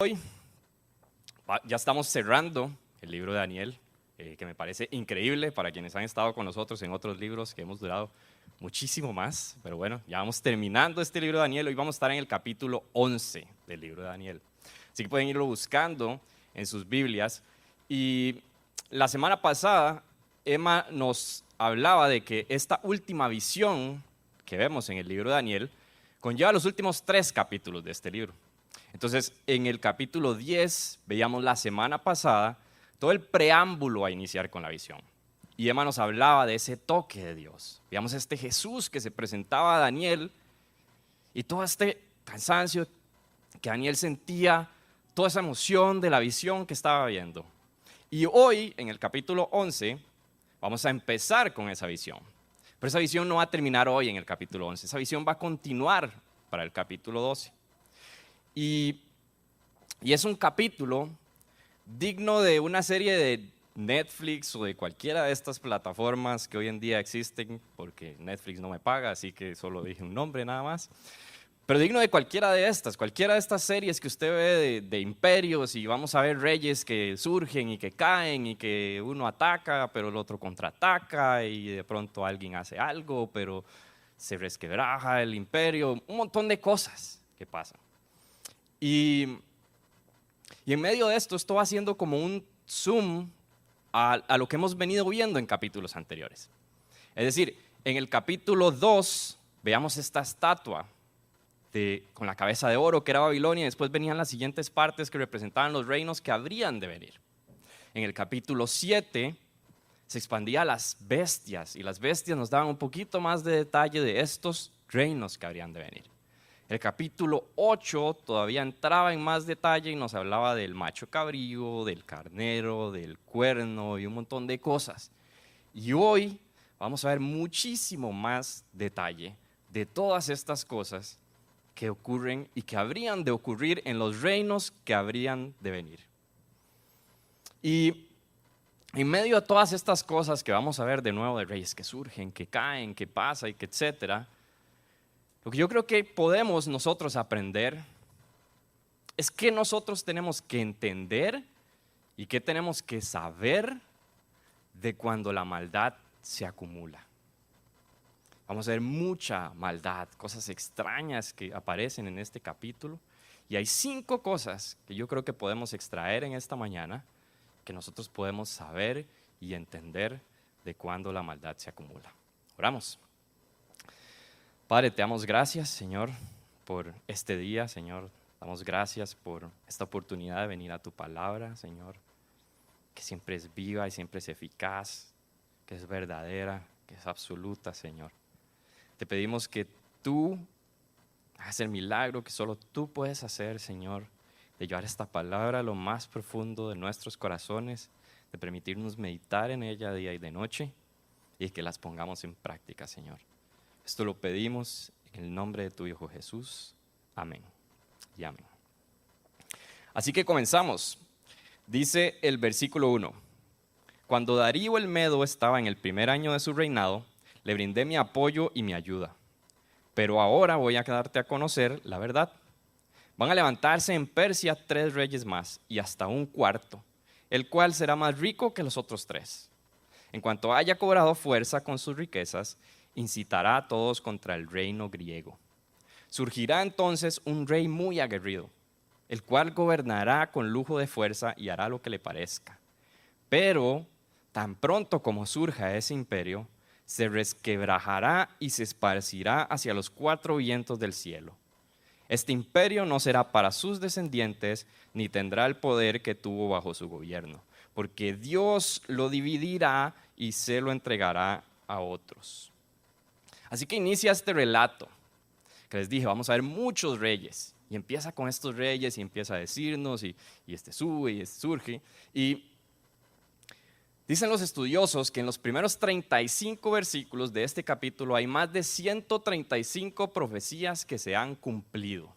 Hoy ya estamos cerrando el libro de Daniel, que me parece increíble para quienes han estado con nosotros en otros libros que hemos durado muchísimo más, pero bueno, ya vamos terminando este libro de Daniel. Hoy vamos a estar en el capítulo 11 del libro de Daniel, así que pueden irlo buscando en sus Biblias. Y la semana pasada Emma nos hablaba de que esta última visión que vemos en el libro de Daniel conlleva los últimos 3 capítulos de este libro. Entonces, en el capítulo 10, veíamos la semana pasada todo el preámbulo a iniciar con la visión. Y Emma nos hablaba de ese toque de Dios. Veíamos este Jesús que se presentaba a Daniel y todo este cansancio que Daniel sentía, toda esa emoción de la visión que estaba viendo. Y hoy, en el capítulo 11, vamos a empezar con esa visión. Pero esa visión no va a terminar hoy en el capítulo 11, esa visión va a continuar para el capítulo 12. Y es un capítulo digno de una serie de Netflix o de cualquiera de estas plataformas que hoy en día existen, porque Netflix no me paga, así que solo dije un nombre nada más. Pero digno de cualquiera de estas series que usted ve de imperios, y vamos a ver reyes que surgen y que caen y que uno ataca, pero el otro contraataca y de pronto alguien hace algo, pero se resquebraja el imperio, un montón de cosas que pasan. Y en medio de esto va haciendo como un zoom a lo que hemos venido viendo en capítulos anteriores. Es decir, en el capítulo 2 veamos esta estatua con la cabeza de oro que era Babilonia, y después venían las siguientes partes que representaban los reinos que habrían de venir. En el capítulo 7 se expandía a las bestias, y las bestias nos daban un poquito más de detalle de estos reinos que habrían de venir. El capítulo 8 todavía entraba en más detalle y nos hablaba del macho cabrío, del carnero, del cuerno y un montón de cosas. Y hoy vamos a ver muchísimo más detalle de todas estas cosas que ocurren y que habrían de ocurrir en los reinos que habrían de venir. Y en medio de todas estas cosas que vamos a ver de nuevo, de reyes que surgen, que caen, que pasa y que etcétera, lo que yo creo que podemos nosotros aprender es que nosotros tenemos que entender y que tenemos que saber de cuando la maldad se acumula. Vamos a ver mucha maldad, cosas extrañas que aparecen en este capítulo, y hay 5 cosas que yo creo que podemos extraer en esta mañana que nosotros podemos saber y entender de cuando la maldad se acumula. Oramos. Padre, te damos gracias, Señor, por este día, Señor. Damos gracias por esta oportunidad de venir a tu palabra, Señor, que siempre es viva y siempre es eficaz, que es verdadera, que es absoluta, Señor. Te pedimos que tú hagas el milagro que solo tú puedes hacer, Señor, de llevar esta palabra a lo más profundo de nuestros corazones, de permitirnos meditar en ella día y de noche, y que las pongamos en práctica, Señor. Esto lo pedimos en el nombre de tu Hijo Jesús. Amén y amén. Así que comenzamos. Dice el versículo 1. Cuando Darío el Medo estaba en el primer año de su reinado, le brindé mi apoyo y mi ayuda. Pero ahora voy a darte a conocer la verdad. Van a levantarse en Persia 3 reyes más y hasta un cuarto, el cual será más rico que los otros 3. En cuanto haya cobrado fuerza con sus riquezas, incitará a todos contra el reino griego. Surgirá entonces un rey muy aguerrido, el cual gobernará con lujo de fuerza y hará lo que le parezca. Pero tan pronto como surja ese imperio, se resquebrajará y se esparcirá hacia los 4 vientos del cielo. Este imperio no será para sus descendientes, ni tendrá el poder que tuvo bajo su gobierno, porque Dios lo dividirá y se lo entregará a otros. Así que inicia este relato, que les dije, vamos a ver muchos reyes, y empieza con estos reyes y empieza a decirnos, y este sube y este surge, y dicen los estudiosos que en los primeros 35 versículos de este capítulo hay más de 135 profecías que se han cumplido.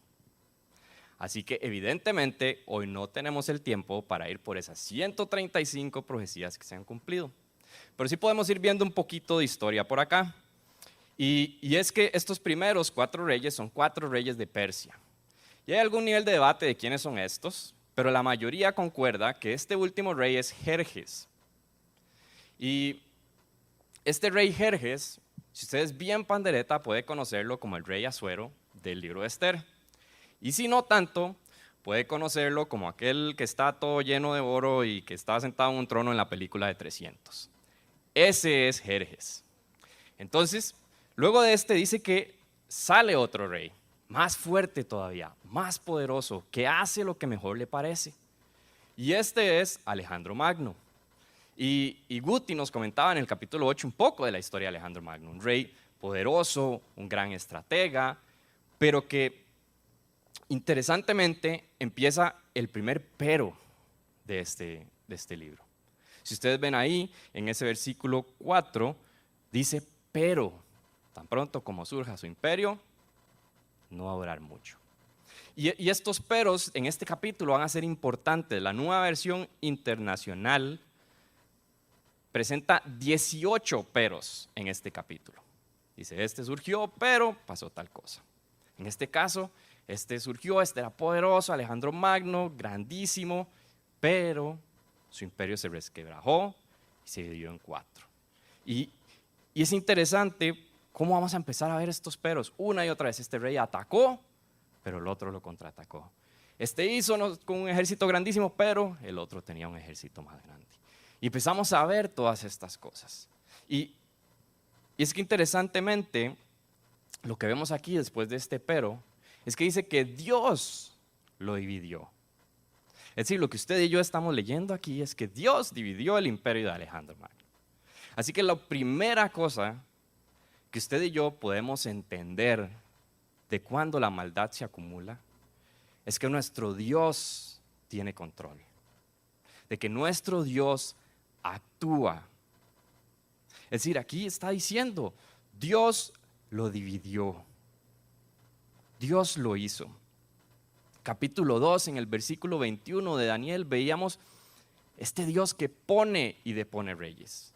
Así que evidentemente hoy no tenemos el tiempo para ir por esas 135 profecías que se han cumplido, pero sí podemos ir viendo un poquito de historia por acá. Y es que estos primeros 4 reyes son 4 reyes de Persia. Y hay algún nivel de debate de quiénes son estos, pero la mayoría concuerda que este último rey es Jerjes. Y este rey Jerjes, si usted es bien pandereta, puede conocerlo como el rey Asuero del libro de Esther. Y si no tanto, puede conocerlo como aquel que está todo lleno de oro y que está sentado en un trono en la película de 300. Ese es Jerjes. Entonces, luego de este dice que sale otro rey, más fuerte todavía, más poderoso, que hace lo que mejor le parece. Y este es Alejandro Magno. Y Guti nos comentaba en el capítulo 8 un poco de la historia de Alejandro Magno, un rey poderoso, un gran estratega, pero que interesantemente empieza el primer pero de este libro. Si ustedes ven ahí, en ese versículo 4, dice, pero tan pronto como surja su imperio, no va a durar mucho. Y estos peros en este capítulo van a ser importantes. La nueva versión internacional presenta 18 peros en este capítulo. Dice, este surgió, pero pasó tal cosa. En este caso, este surgió, este era poderoso, Alejandro Magno, grandísimo, pero su imperio se resquebrajó y se dividió en 4. Y es interesante cómo vamos a empezar a ver estos peros. Una y otra vez, este rey atacó, pero el otro lo contraatacó. Este hizo con un ejército grandísimo, pero el otro tenía un ejército más grande. Y empezamos a ver todas estas cosas. Y es que interesantemente, lo que vemos aquí después de este pero, es que dice que Dios lo dividió. Es decir, lo que usted y yo estamos leyendo aquí es que Dios dividió el imperio de Alejandro Magno. Así que la primera cosa que usted y yo podemos entender de cuando la maldad se acumula es que nuestro Dios tiene control, de que nuestro Dios actúa. Es decir, aquí está diciendo, Dios lo dividió, Dios lo hizo. Capítulo 2, en el versículo 21 de Daniel, veíamos este Dios que pone y depone reyes.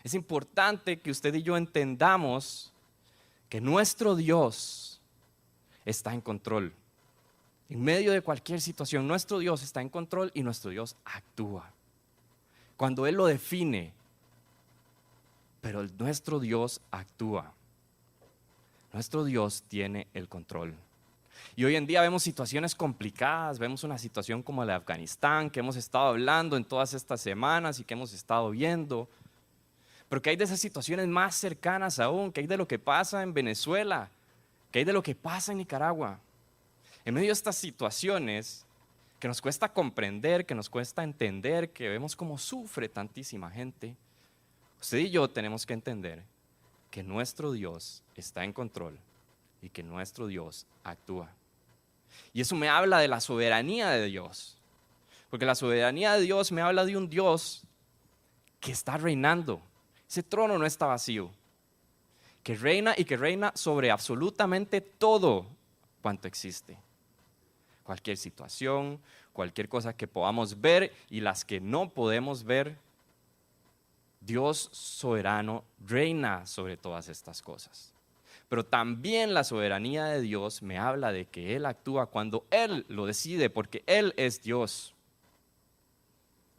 Es importante que usted y yo entendamos que nuestro Dios está en control. En medio de cualquier situación, nuestro Dios está en control y nuestro Dios actúa. Cuando Él lo define, pero nuestro Dios actúa. Nuestro Dios tiene el control. Y hoy en día vemos situaciones complicadas, vemos una situación como la de Afganistán, que hemos estado hablando en todas estas semanas y que hemos estado viendo. Pero que hay de esas situaciones más cercanas aún, que hay de lo que pasa en Venezuela, que hay de lo que pasa en Nicaragua. En medio de estas situaciones que nos cuesta comprender, que nos cuesta entender, que vemos cómo sufre tantísima gente, usted y yo tenemos que entender que nuestro Dios está en control y que nuestro Dios actúa. Y eso me habla de la soberanía de Dios, porque la soberanía de Dios me habla de un Dios que está reinando. Ese trono no está vacío, que reina y que reina sobre absolutamente todo cuanto existe. Cualquier situación, cualquier cosa que podamos ver y las que no podemos ver, Dios soberano reina sobre todas estas cosas. Pero también la soberanía de Dios me habla de que Él actúa cuando Él lo decide, porque Él es Dios.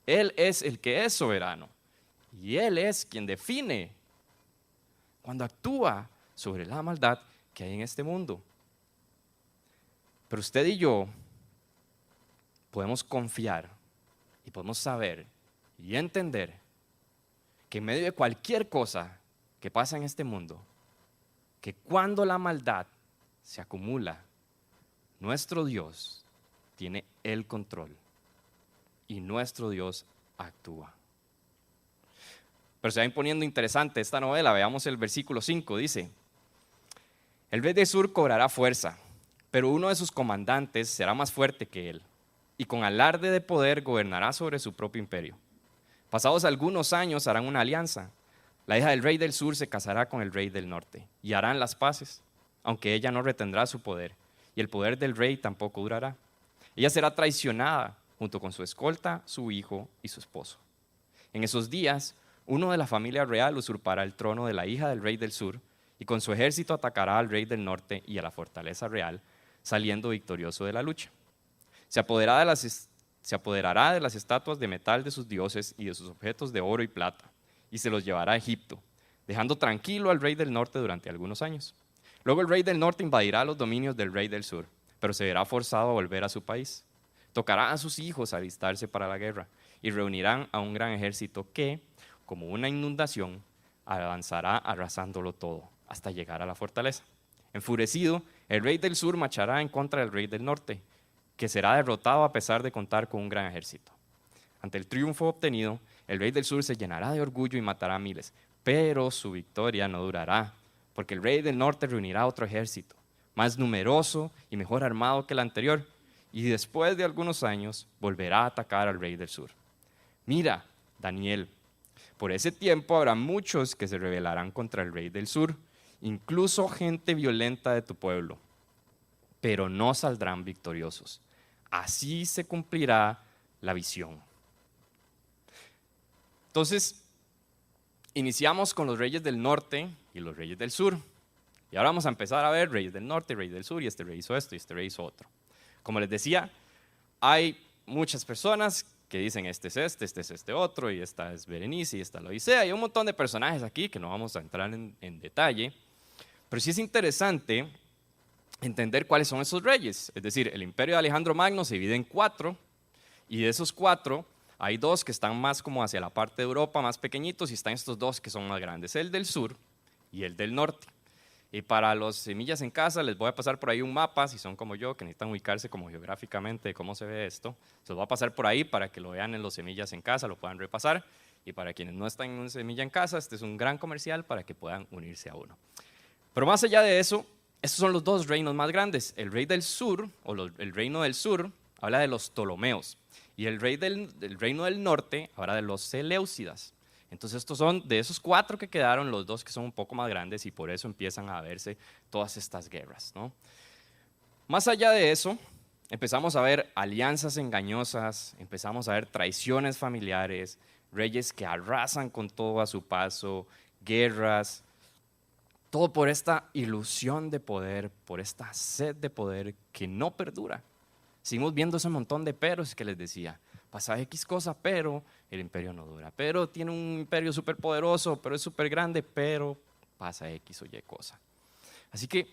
Él es el que es soberano. Y Él es quien define cuando actúa sobre la maldad que hay en este mundo. Pero usted y yo podemos confiar y podemos saber y entender que en medio de cualquier cosa que pasa en este mundo, que cuando la maldad se acumula, nuestro Dios tiene el control y nuestro Dios actúa. Pero se va imponiendo interesante esta novela. Veamos el versículo 5, dice: el rey del sur cobrará fuerza, pero uno de sus comandantes será más fuerte que él, y con alarde de poder gobernará sobre su propio imperio. Pasados algunos años harán una alianza. La hija del rey del sur se casará con el rey del norte, y harán las paces, aunque ella no retendrá su poder, y el poder del rey tampoco durará. Ella será traicionada junto con su escolta, su hijo y su esposo. En esos días, uno de la familia real usurpará el trono de la hija del rey del sur, y con su ejército atacará al rey del norte y a la fortaleza real, saliendo victorioso de la lucha. Se apoderará de las estatuas de metal de sus dioses y de sus objetos de oro y plata, y se los llevará a Egipto, dejando tranquilo al rey del norte durante algunos años. Luego el rey del norte invadirá los dominios del rey del sur, pero se verá forzado a volver a su país. Tocará a sus hijos alistarse para la guerra y reunirán a un gran ejército que, como una inundación, avanzará arrasándolo todo hasta llegar a la fortaleza. Enfurecido, el rey del sur marchará en contra del rey del norte, que será derrotado a pesar de contar con un gran ejército. Ante el triunfo obtenido, el rey del sur se llenará de orgullo y matará a miles, pero su victoria no durará, porque el rey del norte reunirá otro ejército, más numeroso y mejor armado que el anterior, y después de algunos años volverá a atacar al rey del sur. Mira, Daniel, por ese tiempo habrá muchos que se rebelarán contra el rey del sur, incluso gente violenta de tu pueblo, pero no saldrán victoriosos. Así se cumplirá la visión. Entonces, iniciamos con los reyes del norte y los reyes del sur. Y ahora vamos a empezar a ver reyes del norte, reyes del sur, y este rey hizo esto y este rey hizo otro. Como les decía, hay muchas personas que dicen este es este otro, y esta es Berenice, y esta es la Odisea, y un montón de personajes aquí que no vamos a entrar en detalle, pero sí es interesante entender cuáles son esos reyes. Es decir, el imperio de Alejandro Magno se divide en 4, y de esos 4 hay 2 que están más como hacia la parte de Europa, más pequeñitos, y están estos 2 que son más grandes, el del sur y el del norte. Y para los semillas en casa les voy a pasar por ahí un mapa, si son como yo, que necesitan ubicarse como geográficamente de cómo se ve esto. Se los voy a pasar por ahí para que lo vean en los semillas en casa, lo puedan repasar. Y para quienes no están en un semilla en casa, este es un gran comercial para que puedan unirse a uno. Pero más allá de eso, estos son los 2 reinos más grandes. El rey del sur, o el reino del sur, habla de los Ptolomeos. Y el reino del norte habla de los Seleucidas. Entonces estos son de esos 4 que quedaron, los 2 que son un poco más grandes, y por eso empiezan a verse todas estas guerras, ¿no? Más allá de eso, empezamos a ver alianzas engañosas, empezamos a ver traiciones familiares, reyes que arrasan con todo a su paso, guerras, todo por esta ilusión de poder, por esta sed de poder que no perdura. Seguimos viendo ese montón de peros que les decía. Pasa X cosa, pero el imperio no dura. Pero tiene un imperio súper poderoso, pero es súper grande, pero pasa X o Y cosa. Así que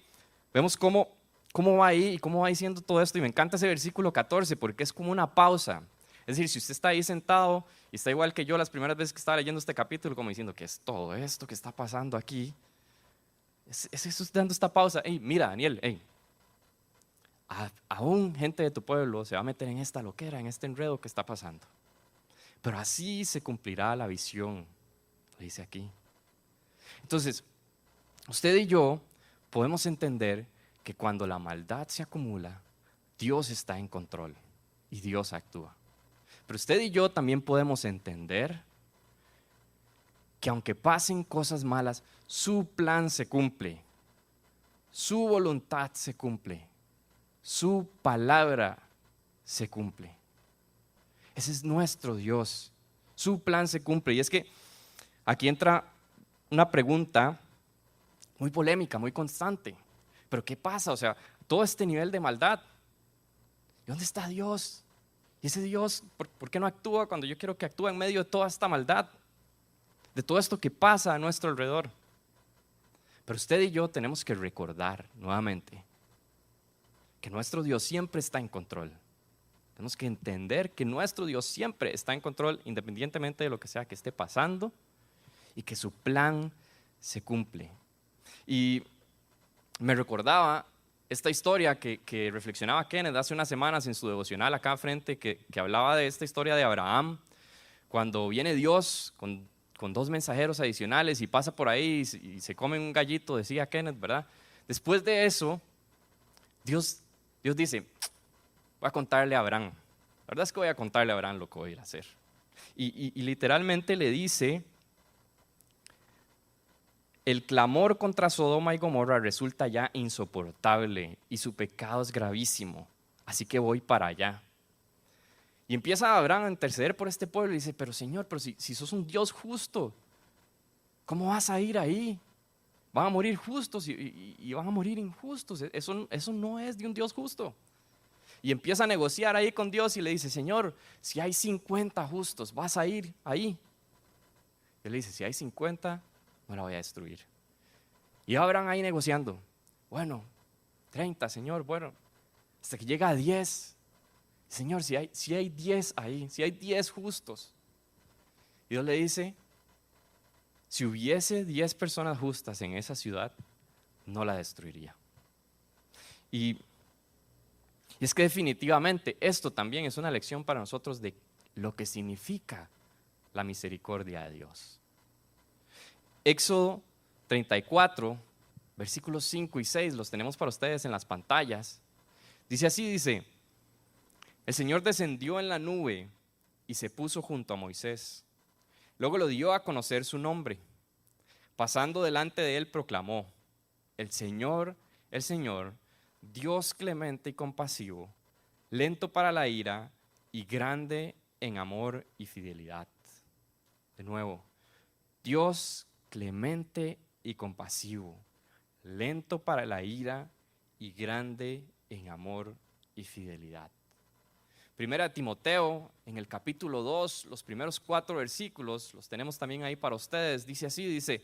vemos cómo va ahí y cómo va diciendo todo esto. Y me encanta ese versículo 14 porque es como una pausa. Es decir, si usted está ahí sentado y está igual que yo las primeras veces que estaba leyendo este capítulo, como diciendo, ¿qué es todo esto que está pasando aquí? Es Jesús dando esta pausa. Hey, mira, Daniel, hey. Aún gente de tu pueblo se va a meter en esta loquera, en este enredo que está pasando. Pero así se cumplirá la visión, lo dice aquí. Entonces, usted y yo podemos entender que cuando la maldad se acumula, Dios está en control y Dios actúa. Pero usted y yo también podemos entender que aunque pasen cosas malas, su plan se cumple, su voluntad se cumple. Su palabra se cumple. Ese es nuestro Dios. Su plan se cumple. Y es que aquí entra una pregunta muy polémica, muy constante. ¿Pero qué pasa? O sea, todo este nivel de maldad. ¿Y dónde está Dios? Y ese Dios, ¿por qué no actúa cuando yo quiero que actúe en medio de toda esta maldad? De todo esto que pasa a nuestro alrededor. Pero usted y yo tenemos que recordar nuevamente que nuestro Dios siempre está en control. Tenemos que entender que nuestro Dios siempre está en control, independientemente de lo que sea que esté pasando, y que su plan se cumple. Y me recordaba esta historia que reflexionaba Kenneth hace unas semanas en su devocional acá frente, que hablaba de esta historia de Abraham, cuando viene Dios con 2 mensajeros adicionales y pasa por ahí y se come un gallito, decía Kenneth, ¿verdad? Después de eso, Dios dice, voy a contarle a Abraham. La verdad es que voy a contarle a Abraham lo que voy a ir a hacer. Y literalmente le dice, el clamor contra Sodoma y Gomorra resulta ya insoportable y su pecado es gravísimo, así que voy para allá. Y empieza Abraham a interceder por este pueblo y dice, pero Señor, pero si sos un Dios justo, ¿cómo vas a ir ahí? Van a morir justos y van a morir injustos. Eso no es de un Dios justo. Y empieza a negociar ahí con Dios y le dice, Señor, si hay 50 justos, ¿vas a ir ahí? Él le dice, si hay 50, no la voy a destruir. Y Abraham ahí negociando. Bueno, 30, Señor, bueno, hasta que llega a 10. Señor, si hay 10 ahí, si hay 10 justos. Y Dios le dice, si hubiese 10 personas justas en esa ciudad, no la destruiría. Y es que definitivamente esto también es una lección para nosotros de lo que significa la misericordia de Dios. Éxodo 34, versículos 5 y 6, los tenemos para ustedes en las pantallas. Dice así, dice, el Señor descendió en la nube y se puso junto a Moisés. Luego lo dio a conocer su nombre. Pasando delante de él proclamó, el Señor, Dios clemente y compasivo, lento para la ira y grande en amor y fidelidad. De nuevo, Dios clemente y compasivo, lento para la ira y grande en amor y fidelidad. Primera Timoteo, en el capítulo 2, los primeros 4 versículos, los tenemos también ahí para ustedes, dice así, dice,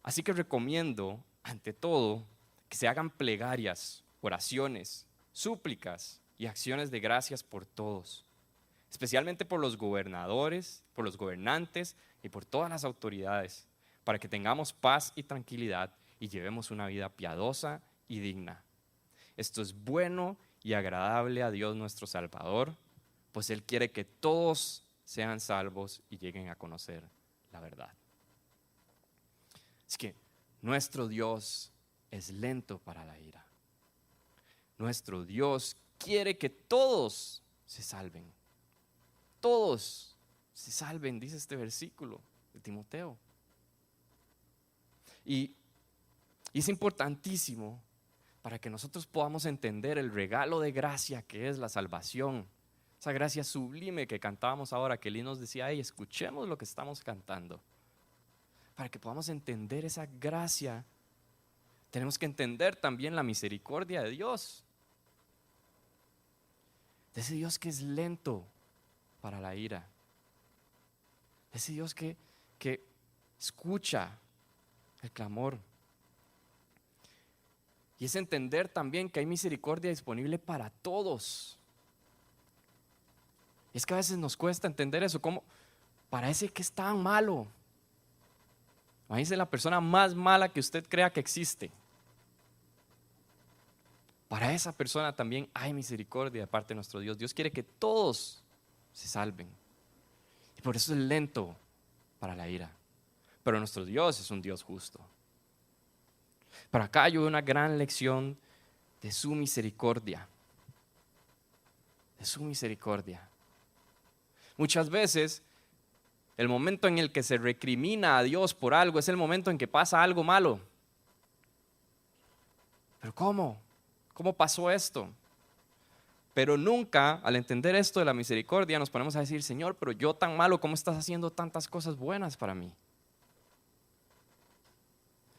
así que recomiendo, ante todo, que se hagan plegarias, oraciones, súplicas y acciones de gracias por todos, especialmente por los gobernadores, por los gobernantes y por todas las autoridades, para que tengamos paz y tranquilidad y llevemos una vida piadosa y digna. Esto es bueno y agradable a Dios nuestro Salvador, pues Él quiere que todos sean salvos y lleguen a conocer la verdad. Es que nuestro Dios es lento para la ira. Nuestro Dios quiere que todos se salven. Todos se salven, dice este versículo de Timoteo. Y es importantísimo para que nosotros podamos entender el regalo de gracia que es la salvación. Esa gracia sublime que cantábamos ahora, que Lee nos decía, hey, escuchemos lo que estamos cantando. Para que podamos entender esa gracia, tenemos que entender también la misericordia de Dios. De ese Dios que es lento para la ira. De ese Dios que escucha el clamor. Y es entender también que hay misericordia disponible para todos. Y es que a veces nos cuesta entender eso, como parece que es tan malo. Imagínese la persona más mala que usted crea que existe. Para esa persona también hay misericordia de parte de nuestro Dios. Dios quiere que todos se salven. Y por eso es lento para la ira. Pero nuestro Dios es un Dios justo. Pero acá hay una gran lección de su misericordia. De su misericordia. Muchas veces el momento en el que se recrimina a Dios por algo es el momento en que pasa algo malo. ¿Pero cómo? ¿Cómo pasó esto? Pero nunca, al entender esto de la misericordia, nos ponemos a decir, Señor, pero yo tan malo, ¿cómo estás haciendo tantas cosas buenas para mí?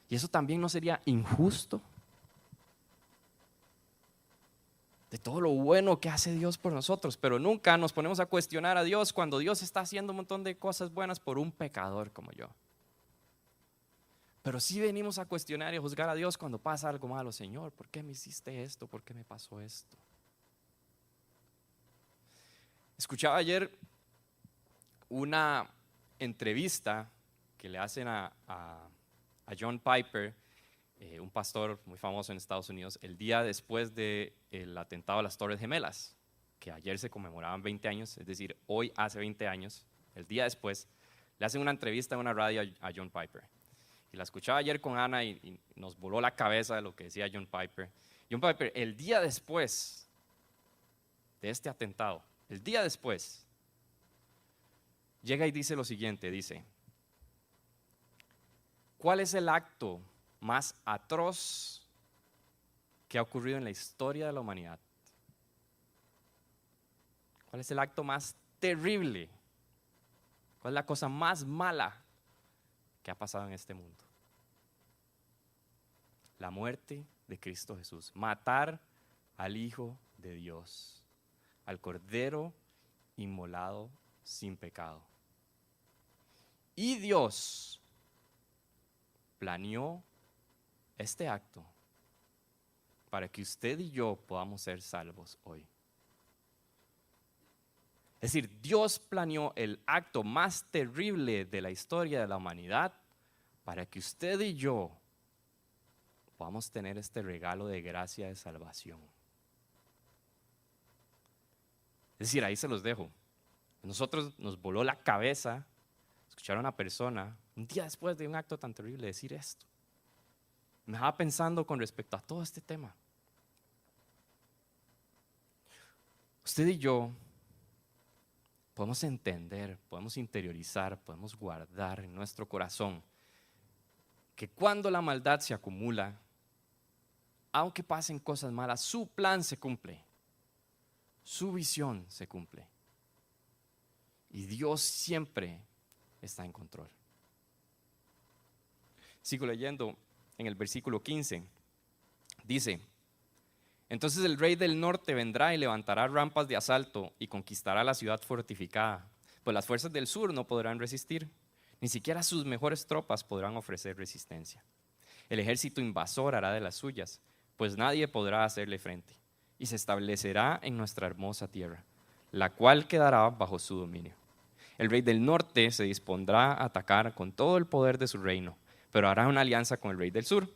¿Y eso también no sería injusto? De todo lo bueno que hace Dios por nosotros, pero nunca nos ponemos a cuestionar a Dios cuando Dios está haciendo un montón de cosas buenas por un pecador como yo. Pero sí venimos a cuestionar y a juzgar a Dios cuando pasa algo malo. Señor, ¿por qué me hiciste esto? ¿Por qué me pasó esto? Escuchaba ayer una entrevista que le hacen a John Piper, un pastor muy famoso en Estados Unidos, el día después del atentado a las Torres Gemelas, que ayer se conmemoraban 20 años, es decir, hoy hace 20 años, el día después, le hacen una entrevista en una radio a John Piper. Y la escuchaba ayer con Ana y nos voló la cabeza de lo que decía John Piper. John Piper, el día después de este atentado, el día después, llega y dice lo siguiente, dice, ¿cuál es el acto más atroz que ha ocurrido en la historia de la humanidad? ¿Cuál es el acto más terrible? ¿Cuál es la cosa más mala que ha pasado en este mundo? la muerte de Cristo Jesús, matar al Hijo de Dios, al Cordero inmolado sin pecado. Y Dios planeó este acto para que usted y yo podamos ser salvos hoy. Es decir, Dios planeó el acto más terrible de la historia de la humanidad para que usted y yo podamos tener este regalo de gracia de salvación. Es decir, ahí se los dejo. Nosotros nos voló la cabeza escuchar a una persona un día después de un acto tan terrible decir esto. Me estaba pensando con respecto a todo este tema. Usted y yo podemos entender, podemos interiorizar, podemos guardar en nuestro corazón que cuando la maldad se acumula, aunque pasen cosas malas, su plan se cumple, su visión se cumple. Y Dios siempre está en control. Sigo leyendo en el versículo 15. Dice: entonces el rey del norte vendrá y levantará rampas de asalto y conquistará la ciudad fortificada, pues las fuerzas del sur no podrán resistir, ni siquiera sus mejores tropas podrán ofrecer resistencia. El ejército invasor hará de las suyas, pues nadie podrá hacerle frente, y se establecerá en nuestra hermosa tierra, la cual quedará bajo su dominio. El rey del norte se dispondrá a atacar con todo el poder de su reino, pero hará una alianza con el rey del sur.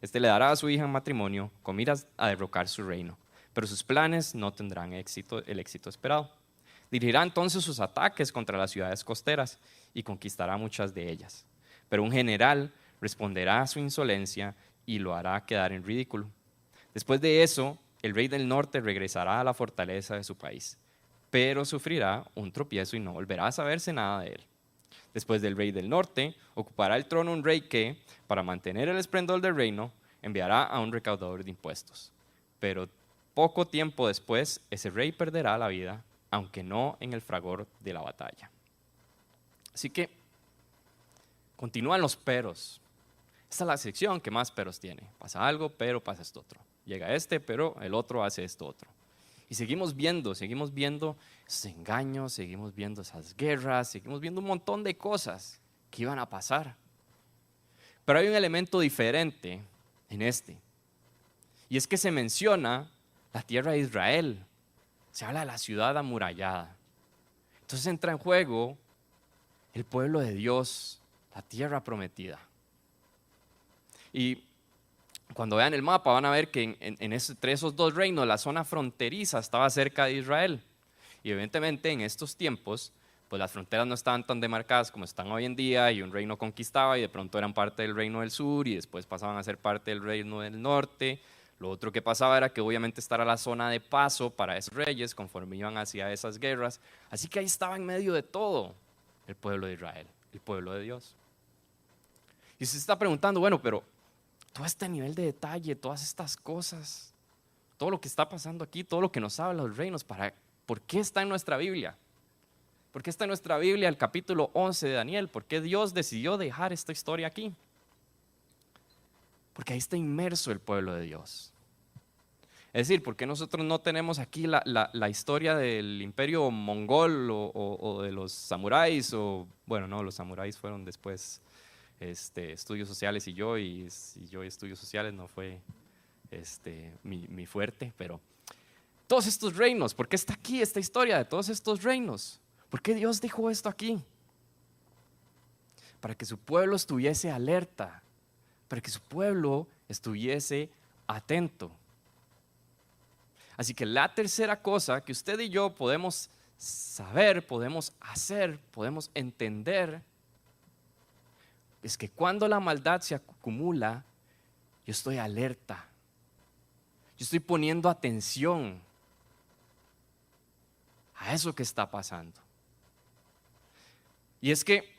Este le dará a su hija en matrimonio con miras a derrocar su reino, pero sus planes no tendrán el éxito esperado. Dirigirá entonces sus ataques contra las ciudades costeras y conquistará muchas de ellas. Pero un general responderá a su insolencia y lo hará quedar en ridículo. Después de eso, el rey del norte regresará a la fortaleza de su país, pero sufrirá un tropiezo y no volverá a saberse nada de él. Después del rey del norte, ocupará el trono un rey que, para mantener el esplendor del reino, enviará a un recaudador de impuestos. Pero poco tiempo después, ese rey perderá la vida, aunque no en el fragor de la batalla. Así que, continúan los peros. Esta es la sección que más peros tiene. Pasa algo, pero pasa esto otro. Llega este, pero el otro hace esto otro. Y seguimos viendo esos engaños, seguimos viendo esas guerras, seguimos viendo un montón de cosas que iban a pasar. Pero hay un elemento diferente en este. Y es que se menciona la tierra de Israel. Se habla de la ciudad amurallada. Entonces entra en juego el pueblo de Dios, la tierra prometida. Y cuando vean el mapa van a ver que entre esos dos reinos la zona fronteriza estaba cerca de Israel. Y evidentemente en estos tiempos pues las fronteras no estaban tan demarcadas como están hoy en día, y un reino conquistaba y de pronto eran parte del reino del sur y después pasaban a ser parte del reino del norte. Lo otro que pasaba era que obviamente esta era la zona de paso para esos reyes conforme iban hacia esas guerras. Así que ahí estaba en medio de todo el pueblo de Israel, el pueblo de Dios. Y se está preguntando, bueno, pero todo este nivel de detalle, todas estas cosas, todo lo que está pasando aquí, todo lo que nos habla los reinos, ¿por qué está en nuestra Biblia? ¿Por qué está en nuestra Biblia el capítulo 11 de Daniel? ¿Por qué Dios decidió dejar esta historia aquí? Porque ahí está inmerso el pueblo de Dios. Es decir, ¿por qué nosotros no tenemos aquí la historia del imperio mongol o de los samuráis? Bueno, no, los samuráis fueron después estudios sociales y yo estudios sociales no fue mi fuerte, pero todos estos reinos, ¿por qué está aquí esta historia de todos estos reinos? ¿Por qué Dios dejó esto aquí? Para que su pueblo estuviese alerta, para que su pueblo estuviese atento. Así que la tercera cosa que usted y yo podemos saber, podemos hacer, podemos entender, es que cuando la maldad se acumula, yo estoy alerta, yo estoy poniendo atención a eso que está pasando. Y es que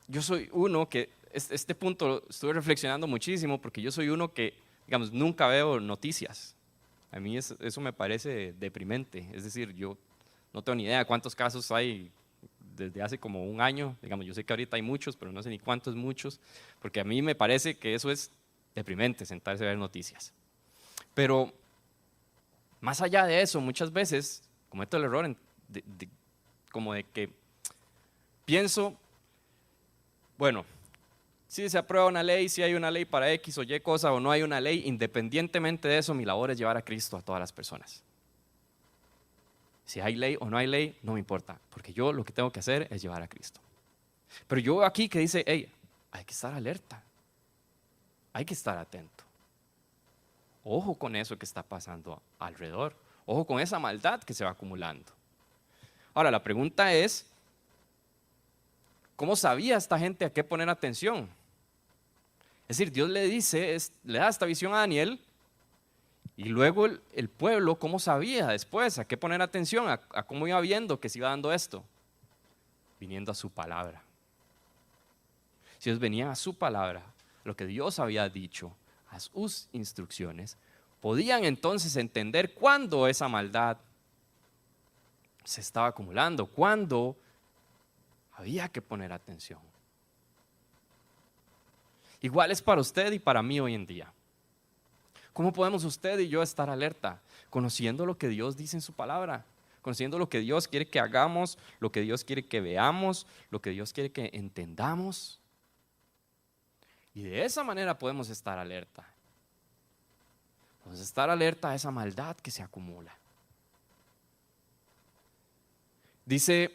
yo soy uno que, este punto estuve reflexionando muchísimo, porque yo soy uno que, digamos, nunca veo noticias. A mí eso me parece deprimente. Es decir, yo no tengo ni idea de cuántos casos hay desde hace como un año. Digamos, yo sé que ahorita hay muchos, pero no sé ni cuántos muchos, porque a mí me parece que eso es deprimente sentarse a ver noticias. Pero más allá de eso, muchas veces cometo el error como de que pienso, bueno, si se aprueba una ley, si hay una ley para X o Y cosa o no hay una ley, independientemente de eso, mi labor es llevar a Cristo a todas las personas. Si hay ley o no hay ley, no me importa, porque yo lo que tengo que hacer es llevar a Cristo. Pero yo veo aquí que dice, hey, hay que estar alerta, hay que estar atento. Ojo con eso que está pasando alrededor, ojo con esa maldad que se va acumulando. Ahora, la pregunta es, ¿cómo sabía esta gente a qué poner atención? Es decir, Dios le dice, le da esta visión a Daniel, y luego el pueblo, ¿cómo sabía después a qué poner atención? A cómo iba viendo que se iba dando esto. Viniendo a su palabra. Si ellos venían a su palabra, lo que Dios había dicho, a sus instrucciones, podían entonces entender cuándo esa maldad se estaba acumulando, cuándo había que poner atención. Igual es para usted y para mí hoy en día. ¿Cómo podemos usted y yo estar alerta? Conociendo lo que Dios dice en su palabra, conociendo lo que Dios quiere que hagamos, lo que Dios quiere que veamos, lo que Dios quiere que entendamos. Y de esa manera podemos estar alerta. Podemos estar alerta a esa maldad que se acumula. Dice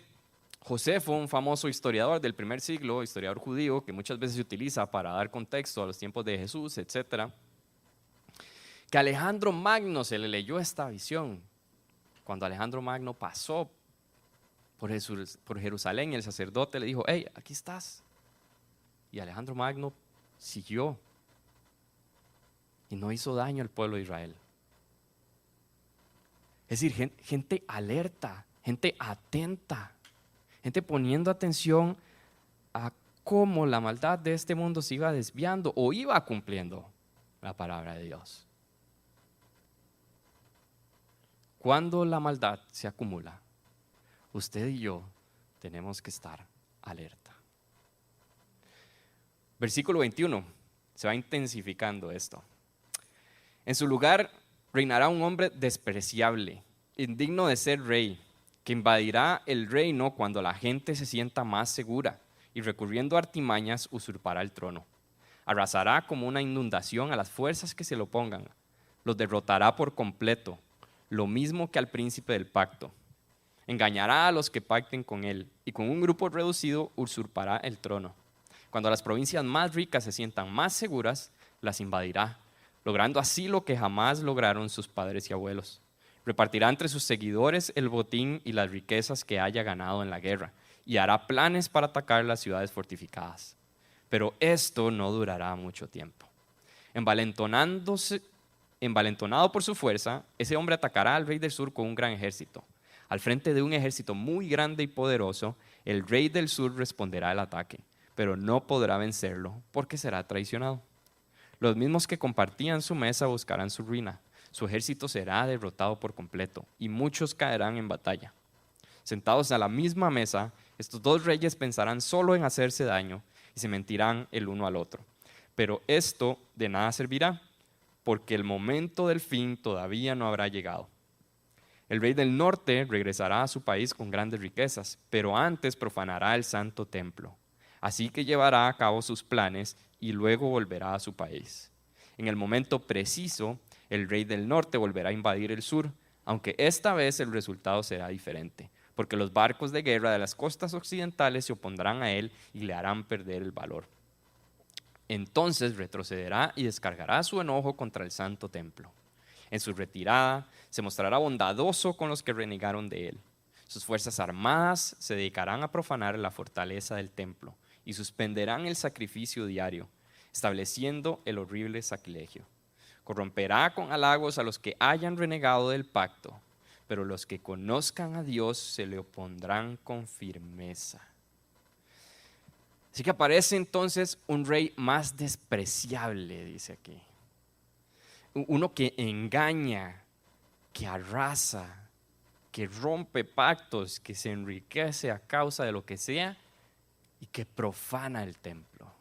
Josefo, un famoso historiador del primer siglo, historiador judío, que muchas veces se utiliza para dar contexto a los tiempos de Jesús, etcétera, que a Alejandro Magno se le leyó esta visión. Cuando Alejandro Magno pasó por Jerusalén y el sacerdote le dijo, hey, aquí estás. Y Alejandro Magno siguió y no hizo daño al pueblo de Israel. Es decir, gente alerta, gente atenta, gente poniendo atención a cómo la maldad de este mundo se iba desviando o iba cumpliendo la palabra de Dios. Cuando la maldad se acumula, usted y yo tenemos que estar alerta. Versículo 21, se va intensificando esto. En su lugar reinará un hombre despreciable, indigno de ser rey, que invadirá el reino cuando la gente se sienta más segura y recurriendo a artimañas usurpará el trono. Arrasará como una inundación a las fuerzas que se lo opongan, los derrotará por completo, lo mismo que al príncipe del pacto. Engañará a los que pacten con él y con un grupo reducido usurpará el trono. Cuando las provincias más ricas se sientan más seguras, las invadirá, logrando así lo que jamás lograron sus padres y abuelos. Repartirá entre sus seguidores el botín y las riquezas que haya ganado en la guerra y hará planes para atacar las ciudades fortificadas. Pero esto no durará mucho tiempo. Envalentonado por su fuerza, ese hombre atacará al rey del sur con un gran ejército. Al frente de un ejército muy grande y poderoso, el rey del sur responderá al ataque, pero no podrá vencerlo porque será traicionado. Los mismos que compartían su mesa buscarán su ruina. Su ejército será derrotado por completo y muchos caerán en batalla. Sentados a la misma mesa, estos dos reyes pensarán solo en hacerse daño y se mentirán el uno al otro. Pero esto de nada servirá, porque el momento del fin todavía no habrá llegado. El rey del norte regresará a su país con grandes riquezas, pero antes profanará el santo templo. Así que llevará a cabo sus planes y luego volverá a su país. En el momento preciso, el rey del norte volverá a invadir el sur, aunque esta vez el resultado será diferente, porque los barcos de guerra de las costas occidentales se opondrán a él y le harán perder el valor. Entonces retrocederá y descargará su enojo contra el santo templo. En su retirada se mostrará bondadoso con los que renegaron de él. Sus fuerzas armadas se dedicarán a profanar la fortaleza del templo y suspenderán el sacrificio diario, estableciendo el horrible sacrilegio. Corromperá con halagos a los que hayan renegado del pacto, pero los que conozcan a Dios se le opondrán con firmeza. Así que aparece entonces un rey más despreciable, dice aquí. Uno que engaña, que arrasa, que rompe pactos, que se enriquece a causa de lo que sea y que profana el templo.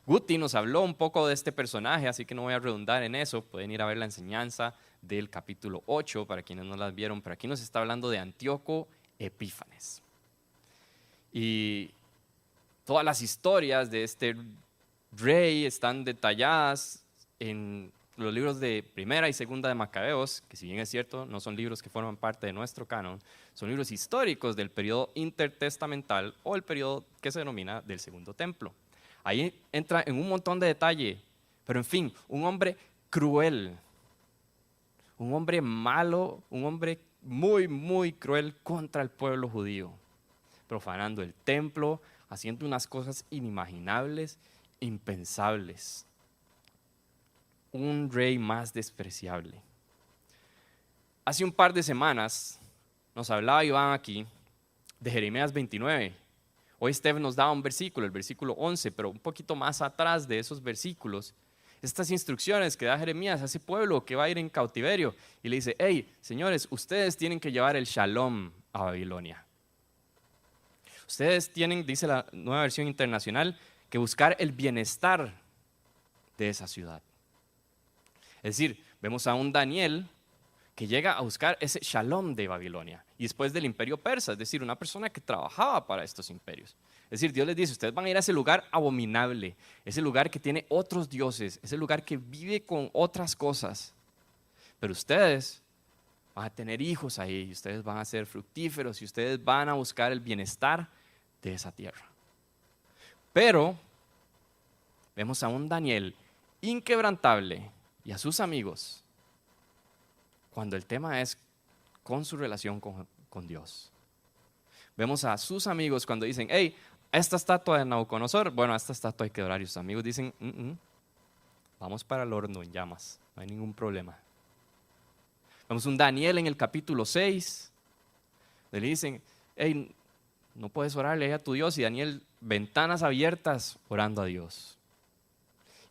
Guti nos habló un poco de este personaje, así que no voy a redundar en eso. Pueden ir a ver la enseñanza del capítulo 8 para quienes no las vieron, pero aquí nos está hablando de Antíoco Epífanes. Y todas las historias de este rey están detalladas en los libros de Primera y Segunda de Macabeos, que si bien es cierto, no son libros que forman parte de nuestro canon, son libros históricos del periodo intertestamental o el periodo que se denomina del Segundo Templo. Ahí entra en un montón de detalle, pero en fin, un hombre cruel, un hombre malo, un hombre muy, muy cruel contra el pueblo judío, profanando el templo, haciendo unas cosas inimaginables, impensables. Un rey más despreciable. Hace un par de semanas nos hablaba Iván aquí de Jeremías 29. Hoy Steph nos daba un versículo, el versículo 11, pero un poquito más atrás de esos versículos, estas instrucciones que da Jeremías a ese pueblo que va a ir en cautiverio y le dice: hey, señores, ustedes tienen que llevar el shalom a Babilonia. Ustedes tienen, dice la Nueva Versión Internacional, que buscar el bienestar de esa ciudad. Es decir, vemos a un Daniel que llega a buscar ese shalom de Babilonia y después del imperio persa, es decir, una persona que trabajaba para estos imperios. Es decir, Dios les dice: ustedes van a ir a ese lugar abominable, ese lugar que tiene otros dioses, ese lugar que vive con otras cosas, pero ustedes van a tener hijos ahí, y ustedes van a ser fructíferos y ustedes van a buscar el bienestar de esa tierra. Pero vemos a un Daniel inquebrantable y a sus amigos cuando el tema es con su relación con Dios. Vemos a sus amigos cuando dicen: hey, esta estatua de Nabucodonosor, bueno, a esta estatua hay que adorar, y sus amigos dicen: vamos para el horno en llamas, no hay ningún problema. Vemos un Daniel en el capítulo 6, donde le dicen: hey, no puedes orarle a tu Dios, y Daniel, ventanas abiertas orando a Dios.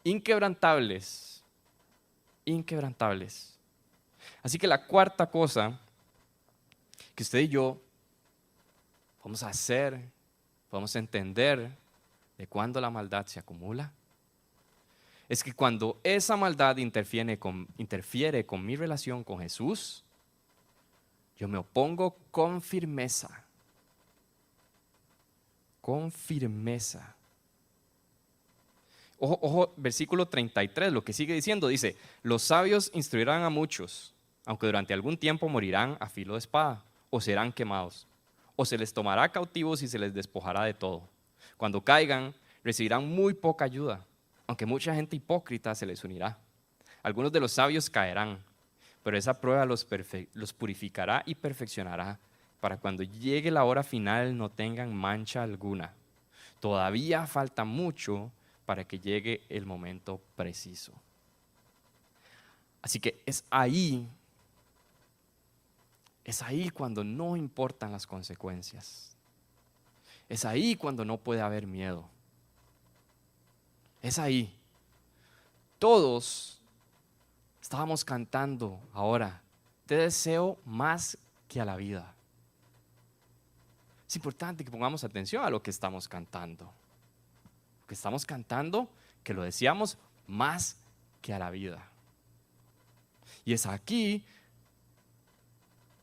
Inquebrantables, inquebrantables. Así que la cuarta cosa que usted y yo vamos a hacer, vamos a entender de cuando la maldad se acumula, es que cuando esa maldad interfiere con mi relación con Jesús, yo me opongo con firmeza. Con firmeza. Ojo, versículo 33, lo que sigue diciendo, dice: los sabios instruirán a muchos, aunque durante algún tiempo morirán a filo de espada, o serán quemados, o se les tomará cautivos y se les despojará de todo. Cuando caigan, recibirán muy poca ayuda, aunque mucha gente hipócrita se les unirá. Algunos de los sabios caerán, pero esa prueba los purificará y perfeccionará, para cuando llegue la hora final no tengan mancha alguna. Todavía falta mucho para que llegue el momento preciso. Así que es ahí cuando no importan las consecuencias. Es ahí cuando no puede haber miedo. Es ahí. Todos estábamos cantando ahora: te deseo más que a la vida. Es importante que pongamos atención a lo que estamos cantando. Lo que estamos cantando, que lo deseamos más que a la vida. Y es aquí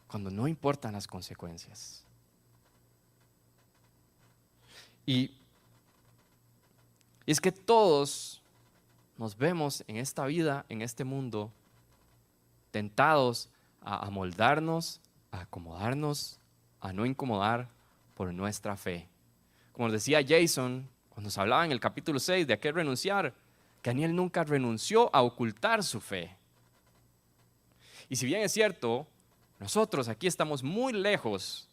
cuando no importan las consecuencias. Y es que todos nos vemos en esta vida, en este mundo, tentados a amoldarnos, a acomodarnos, a no incomodar por nuestra fe. Como decía Jason, cuando nos hablaba en el capítulo 6 de a qué renunciar, que Daniel nunca renunció a ocultar su fe. Y si bien es cierto, nosotros aquí estamos muy lejos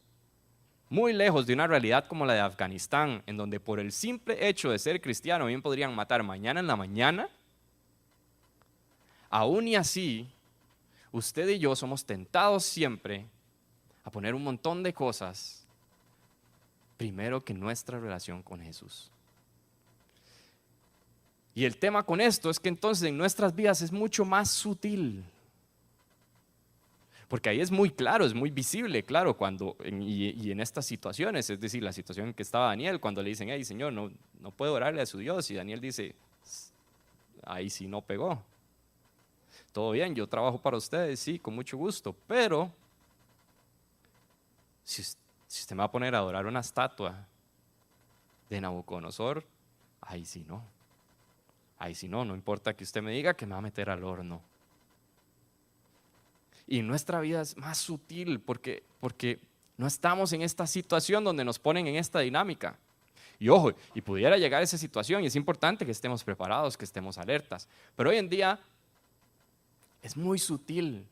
de una realidad como la de Afganistán, en donde por el simple hecho de ser cristiano bien podrían matar mañana en la mañana, aún y así, usted y yo somos tentados siempre a poner un montón de cosas primero que nuestra relación con Jesús. Y el tema con esto es que entonces en nuestras vidas es mucho más sutil. Porque ahí es muy claro, es muy visible, claro, y en estas situaciones, es decir, la situación en que estaba Daniel, cuando le dicen: hey, Señor, no puede orarle a su Dios, y Daniel dice: ahí sí no pegó. Todo bien, yo trabajo para ustedes, sí, con mucho gusto, pero si usted me va a poner a adorar una estatua de Nabucodonosor, ahí sí no. Ahí sí no importa que usted me diga que me va a meter al horno. Y nuestra vida es más sutil porque no estamos en esta situación donde nos ponen en esta dinámica. Y ojo, y pudiera llegar a esa situación y es importante que estemos preparados, que estemos alertas. Pero hoy en día es muy sutil.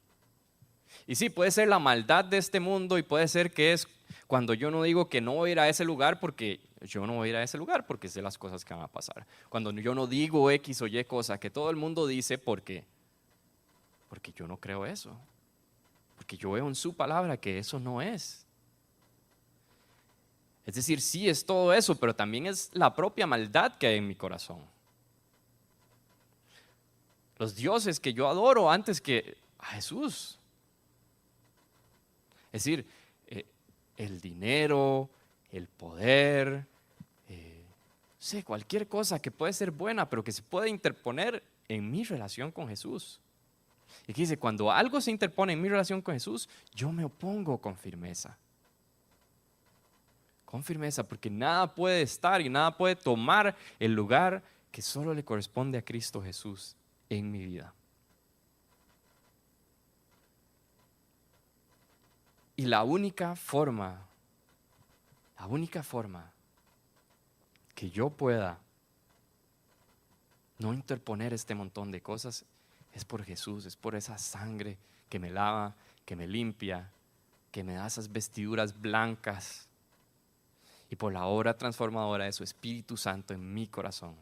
Y sí, puede ser la maldad de este mundo y puede ser que es cuando yo no digo que no voy a ir a ese lugar porque yo no voy a ir a ese lugar porque sé las cosas que van a pasar. Cuando yo no digo X o Y cosa que todo el mundo dice porque yo no creo eso. Porque yo veo en su palabra que eso no es. Es decir, sí es todo eso, pero también es la propia maldad que hay en mi corazón. Los dioses que yo adoro antes que a Jesús. Es decir, el dinero, el poder, cualquier cosa que puede ser buena, pero que se puede interponer en mi relación con Jesús. Y aquí dice, cuando algo se interpone en mi relación con Jesús, yo me opongo con firmeza. Con firmeza, porque nada puede estar y nada puede tomar el lugar que solo le corresponde a Cristo Jesús en mi vida. Y la única forma que yo pueda no interponer este montón de cosas es por Jesús, es por esa sangre que me lava, que me limpia, que me da esas vestiduras blancas y por la obra transformadora de su Espíritu Santo en mi corazón.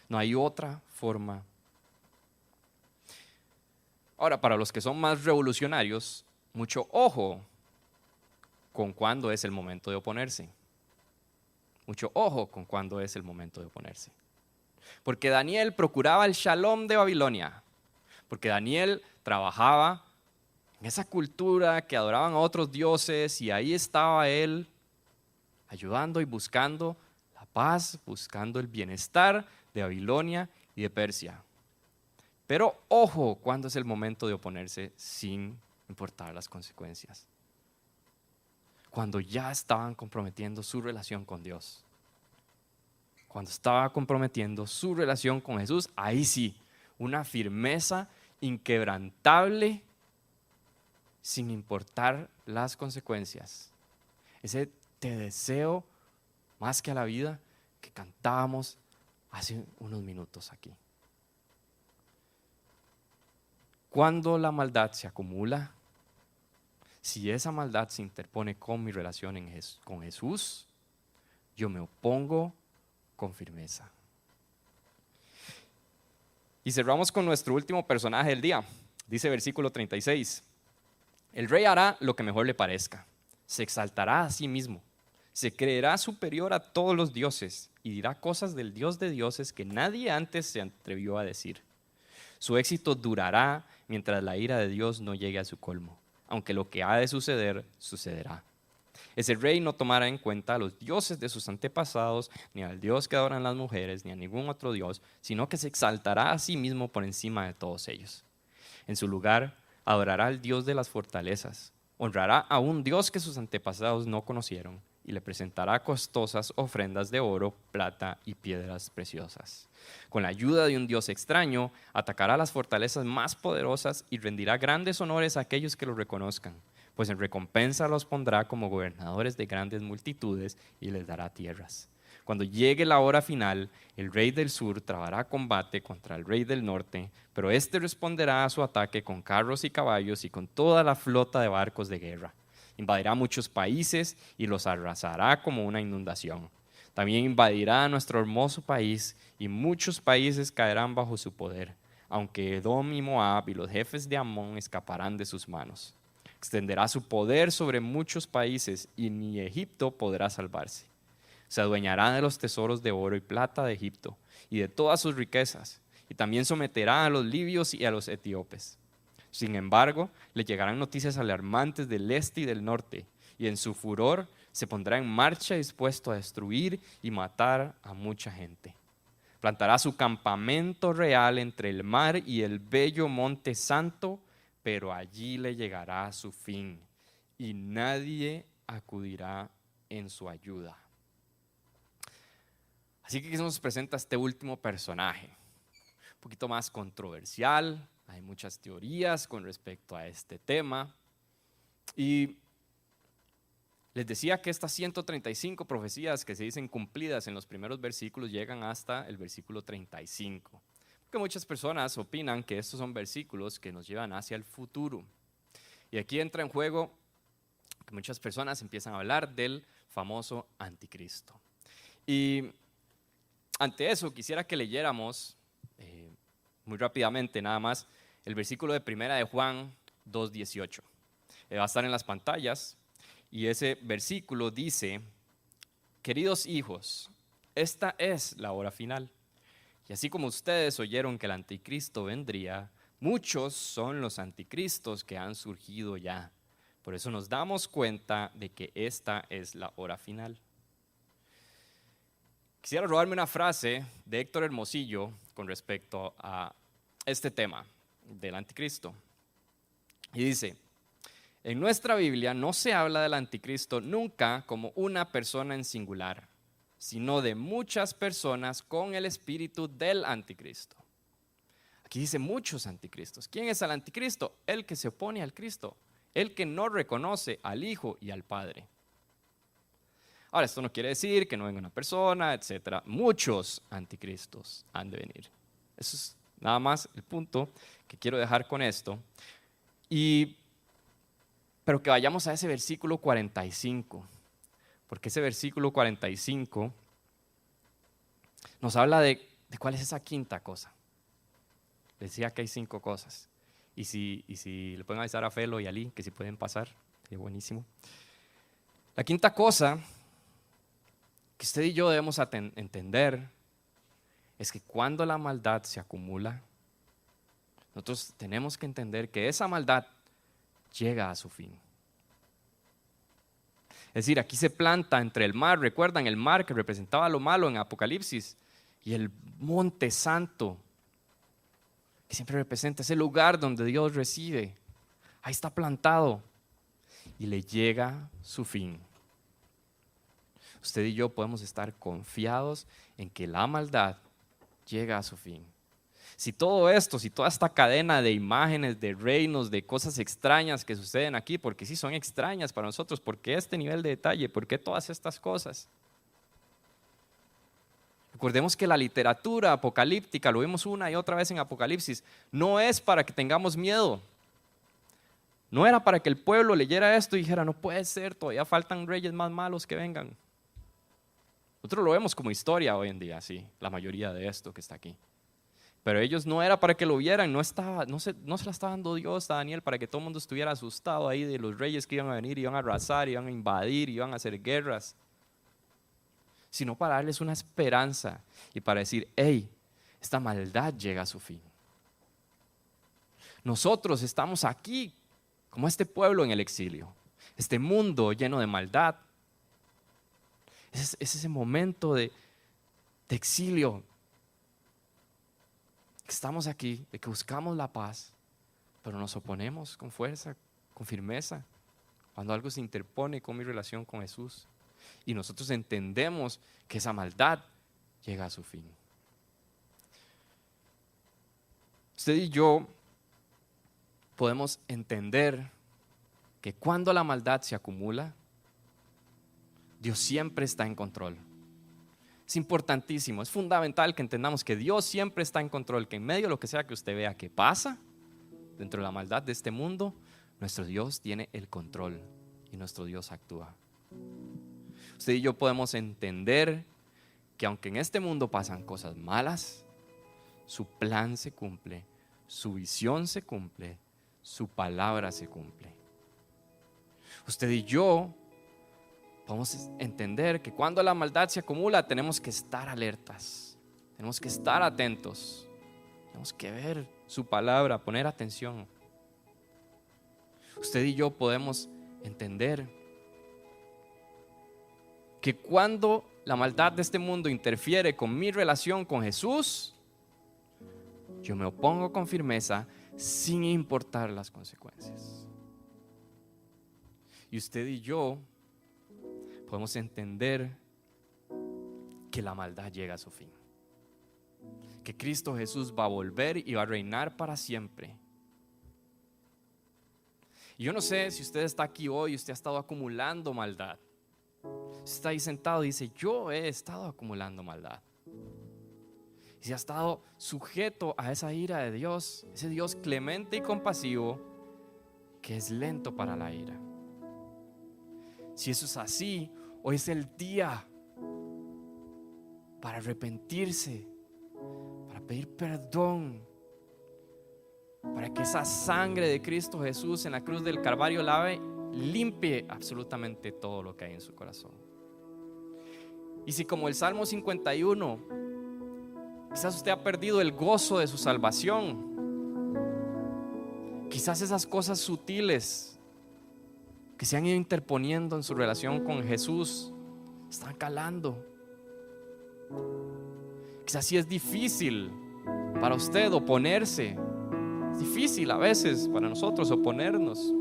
No hay otra forma. Ahora, para los que son más revolucionarios, mucho ojo con cuándo es el momento de oponerse. Mucho ojo con cuándo es el momento de oponerse. Porque Daniel procuraba el shalom de Babilonia. Porque Daniel trabajaba en esa cultura que adoraban a otros dioses y ahí estaba él ayudando y buscando la paz, buscando el bienestar de Babilonia y de Persia. Pero ojo cuando es el momento de oponerse sin importar las consecuencias. Cuando ya estaban comprometiendo su relación con Dios. Cuando estaba comprometiendo su relación con Jesús, ahí sí, una firmeza inquebrantable sin importar las consecuencias. Ese te deseo más que a la vida que cantábamos hace unos minutos aquí. Cuando la maldad se acumula, si esa maldad se interpone con mi relación con Jesús, yo me opongo con firmeza. Y cerramos con nuestro último personaje del día. Dice versículo 36. El rey hará lo que mejor le parezca. Se exaltará a sí mismo. Se creerá superior a todos los dioses y dirá cosas del Dios de dioses que nadie antes se atrevió a decir. Su éxito durará mientras la ira de Dios no llegue a su colmo, aunque lo que ha de suceder, sucederá. Ese rey no tomará en cuenta a los dioses de sus antepasados, ni al Dios que adoran las mujeres, ni a ningún otro Dios, sino que se exaltará a sí mismo por encima de todos ellos. En su lugar, adorará al Dios de las fortalezas, honrará a un Dios que sus antepasados no conocieron, y le presentará costosas ofrendas de oro, plata y piedras preciosas. Con la ayuda de un Dios extraño, atacará las fortalezas más poderosas y rendirá grandes honores a aquellos que lo reconozcan, pues en recompensa los pondrá como gobernadores de grandes multitudes y les dará tierras. Cuando llegue la hora final, el rey del sur trabará combate contra el rey del norte, pero éste responderá a su ataque con carros y caballos y con toda la flota de barcos de guerra. Invadirá muchos países y los arrasará como una inundación. También invadirá nuestro hermoso país y muchos países caerán bajo su poder, aunque Edom y Moab y los jefes de Amón escaparán de sus manos. Extenderá su poder sobre muchos países y ni Egipto podrá salvarse. Se adueñará de los tesoros de oro y plata de Egipto y de todas sus riquezas, y también someterá a los libios y a los etíopes. Sin embargo, le llegarán noticias alarmantes del este y del norte, y en su furor se pondrá en marcha dispuesto a destruir y matar a mucha gente. Plantará su campamento real entre el mar y el bello monte santo, pero allí le llegará su fin y nadie acudirá en su ayuda. Así que nos presenta este último personaje, un poquito más controversial. Hay muchas teorías con respecto a este tema. Y les decía que estas 135 profecías que se dicen cumplidas en los primeros versículos llegan hasta el versículo 35. Porque muchas personas opinan que estos son versículos que nos llevan hacia el futuro. Y aquí entra en juego que muchas personas empiezan a hablar del famoso anticristo. Y ante eso quisiera que leyéramos muy rápidamente nada más el versículo de primera de Juan 2:18. Va a estar en las pantallas. Y ese versículo dice: queridos hijos, esta es la hora final. Y así como ustedes oyeron que el anticristo vendría, muchos son los anticristos que han surgido ya. Por eso nos damos cuenta de que esta es la hora final. Quisiera robarme una frase de Héctor Hermosillo con respecto a este tema del anticristo. Y dice: en nuestra Biblia no se habla del anticristo nunca como una persona en singular, sino de muchas personas con el espíritu del anticristo. Aquí dice muchos anticristos. ¿Quién es el anticristo? El que se opone al Cristo, el que no reconoce al Hijo y al Padre. Ahora, esto no quiere decir que no venga una persona, etc. Muchos anticristos han de venir. Eso es nada más el punto que quiero dejar con esto. Pero que vayamos a ese versículo 45, porque ese versículo 45 nos habla de cuál es esa quinta cosa. Decía que hay 5 cosas. Y si le pueden avisar a Felo y a Ali que si pueden pasar, sería buenísimo. La quinta cosa que usted y yo debemos entender es que cuando la maldad se acumula, nosotros tenemos que entender que esa maldad llega a su fin. Es decir, aquí se planta entre el mar, recuerdan el mar que representaba lo malo en Apocalipsis, y el monte santo, que siempre representa ese lugar donde Dios reside. Ahí está plantado y le llega su fin. Usted y yo podemos estar confiados en que la maldad llega a su fin. Si todo esto, si toda esta cadena de imágenes, de reinos, de cosas extrañas que suceden aquí, porque sí son extrañas para nosotros, ¿por qué este nivel de detalle? ¿Por qué todas estas cosas? Recordemos que la literatura apocalíptica, lo vimos una y otra vez en Apocalipsis, no es para que tengamos miedo. No era para que el pueblo leyera esto y dijera: no puede ser, todavía faltan reyes más malos que vengan. Nosotros lo vemos como historia hoy en día, sí, la mayoría de esto que está aquí. Pero ellos no era para que lo vieran, no se la estaba dando Dios a Daniel para que todo el mundo estuviera asustado ahí de los reyes que iban a venir, iban a arrasar, iban a invadir, iban a hacer guerras. Sino para darles una esperanza y para decir: hey, esta maldad llega a su fin. Nosotros estamos aquí como este pueblo en el exilio, este mundo lleno de maldad. Es ese momento de exilio. Estamos aquí, de que buscamos la paz, pero nos oponemos con fuerza, con firmeza, cuando algo se interpone con mi relación con Jesús. Y nosotros entendemos que esa maldad llega a su fin. Usted y yo podemos entender que cuando la maldad se acumula, Dios siempre está en control. Es importantísimo, es fundamental que entendamos que Dios siempre está en control, que en medio de lo que sea que usted vea que pasa, dentro de la maldad de este mundo, nuestro Dios tiene el control y nuestro Dios actúa. Usted y yo podemos entender que aunque en este mundo pasan cosas malas, su plan se cumple, su visión se cumple, su palabra se cumple. Usted y yo podemos entender que cuando la maldad se acumula tenemos que estar alertas, tenemos que estar atentos, tenemos que ver su palabra, poner atención. Usted y yo podemos entender que cuando la maldad de este mundo interfiere con mi relación con Jesús, yo me opongo con firmeza sin importar las consecuencias. Y usted y yo podemos entender que la maldad llega a su fin, que Cristo Jesús va a volver y va a reinar para siempre. Y yo no sé si usted está aquí hoy y usted ha estado acumulando maldad. Usted está ahí sentado y dice: yo he estado acumulando maldad. Y si ha estado sujeto a esa ira de Dios, ese Dios clemente y compasivo que es lento para la ira. Si eso es así, hoy es el día para arrepentirse, para pedir perdón, para que esa sangre de Cristo Jesús en la cruz del Calvario limpie absolutamente todo lo que hay en su corazón. Y si, como el Salmo 51, quizás usted ha perdido el gozo de su salvación, quizás esas cosas sutiles que se han ido interponiendo en su relación con Jesús están calando. Quizás sí es difícil para usted oponerse. Es difícil a veces para nosotros oponernos.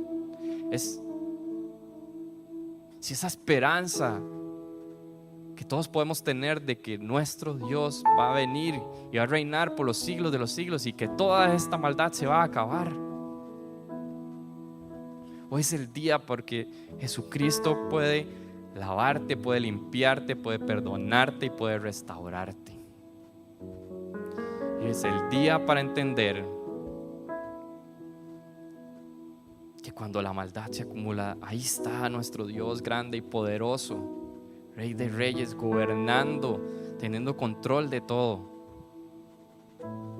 Si esa esperanza que todos podemos tener de que nuestro Dios va a venir y va a reinar por los siglos de los siglos y que toda esta maldad se va a acabar. Hoy es el día porque Jesucristo puede lavarte, puede limpiarte, puede perdonarte y puede restaurarte. Y es el día para entender que cuando la maldad se acumula, ahí está nuestro Dios grande y poderoso, Rey de reyes, gobernando, teniendo control de todo.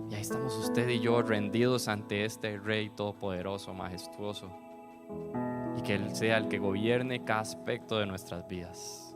Y ahí estamos usted y yo rendidos ante este Rey todopoderoso, majestuoso, y que Él sea el que gobierne cada aspecto de nuestras vidas.